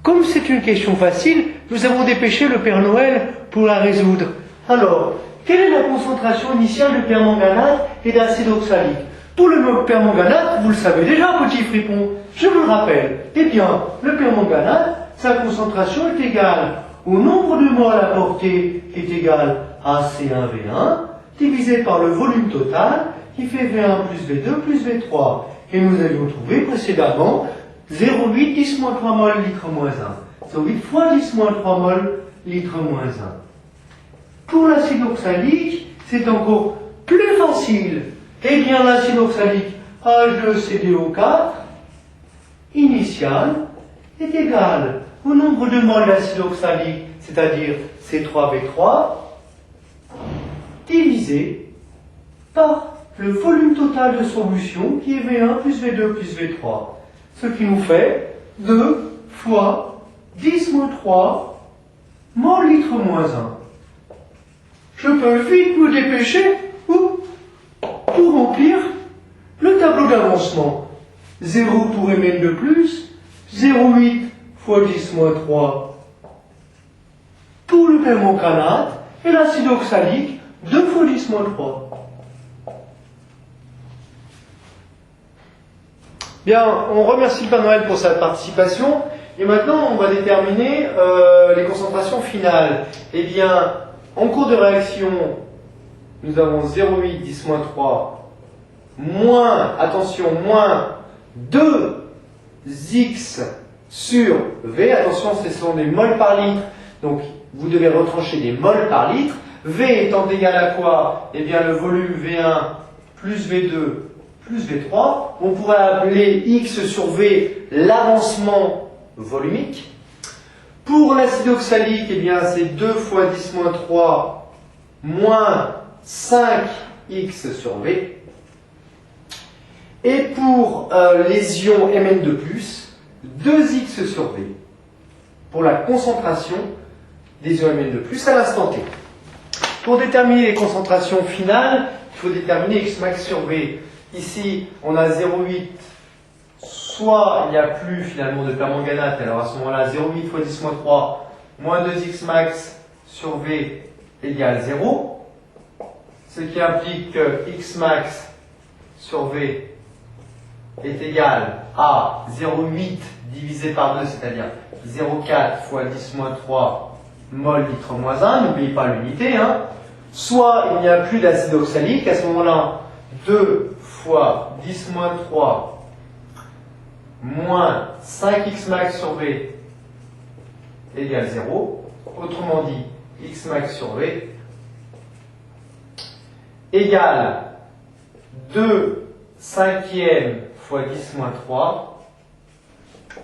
Comme c'est une question facile, nous avons dépêché le Père Noël pour la résoudre. Alors, quelle est la concentration initiale de permanganate et d'acide oxalique? Pour le permanganate, vous le savez déjà, petit fripon, je vous le rappelle. Eh bien, le permanganate, sa concentration est égale au nombre de moles apportés, qui est égal à C1V1, divisé par le volume total, qui fait V1 plus V2 plus V3. Et nous avions trouvé précédemment 0,8 10-3 mol litre moins 1. 0,8 fois 10-3 mol litre moins 1. Pour l'acide oxalique, c'est encore plus facile. Eh bien, l'acide oxalique H2CdO4 initial est égal au nombre de moles d'acide oxalique, c'est-à-dire C3V3, divisé par le volume total de solution qui est V1 plus V2 plus V3. Ce qui nous fait 2 fois 10-3 mol litre moins 1. Je peux vite me dépêcher pour remplir le tableau d'avancement. 0 pour Mn de plus, 0,8 fois 10-3 pour le permanganate et l'acide oxalique 2 fois 10-3. Bien, on remercie le Père Noël pour sa participation et maintenant on va déterminer les concentrations finales. Eh bien, en cours de réaction, nous avons 0,8 10-3 moins, attention, moins 2x sur V. Attention, ce sont des moles par litre, donc vous devez retrancher des moles par litre. V étant égal à quoi? Eh bien, le volume V1 plus V2 plus V3. On pourrait appeler X sur V l'avancement volumique. Pour l'acide oxalique, eh bien, c'est 2 fois 10-3 moins 5x sur V. Et pour les ions Mn de plus, 2x sur V. Pour la concentration des ions Mn de plus à l'instant T. Pour déterminer les concentrations finales, il faut déterminer X max sur V. Ici, on a 0,8, soit il n'y a plus finalement de permanganate, alors à ce moment-là, 0,8 fois 10-3 moins 2x max sur V égale 0, ce qui implique que X max sur V est égal à 0,8 divisé par 2, c'est-à-dire 0,4 fois 10-3 mol litre moins 1, n'oubliez pas l'unité, hein. Soit il n'y a plus d'acide oxalique, à ce moment-là, 2 fois 10-3 moins 5x max sur V égale 0. Autrement dit, x max sur V égale 2 cinquièmes fois 10-3.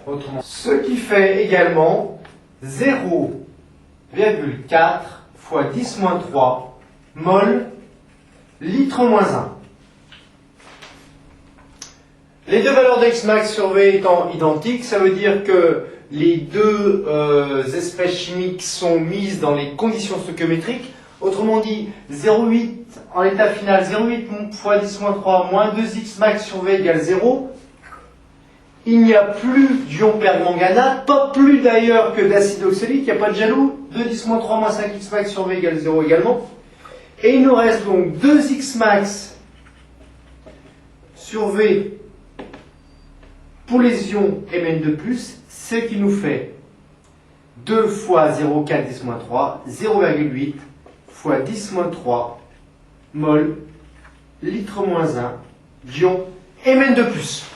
Autrement, ce qui fait également 0,4 fois 10-3 mol litre moins 1. Les deux valeurs de x max sur V étant identiques, ça veut dire que les deux espèces chimiques sont mises dans les conditions stoichiométriques. Autrement dit, 0,8 en l'état final, 0,8 fois 10-3 moins 2x max sur V égale 0. Il n'y a plus d'ion permanganate, pas plus d'ailleurs que d'acide oxalique, il n'y a pas de jaloux. 2 10-3 moins 5x max sur V égale 0 également. Et il nous reste donc 2x max sur V pour les ions Mn de plus, ce qui nous fait 2 fois 0,4 10-3, 0,8 fois 10-3 mol litre moins 1 d'ion Mn de plus.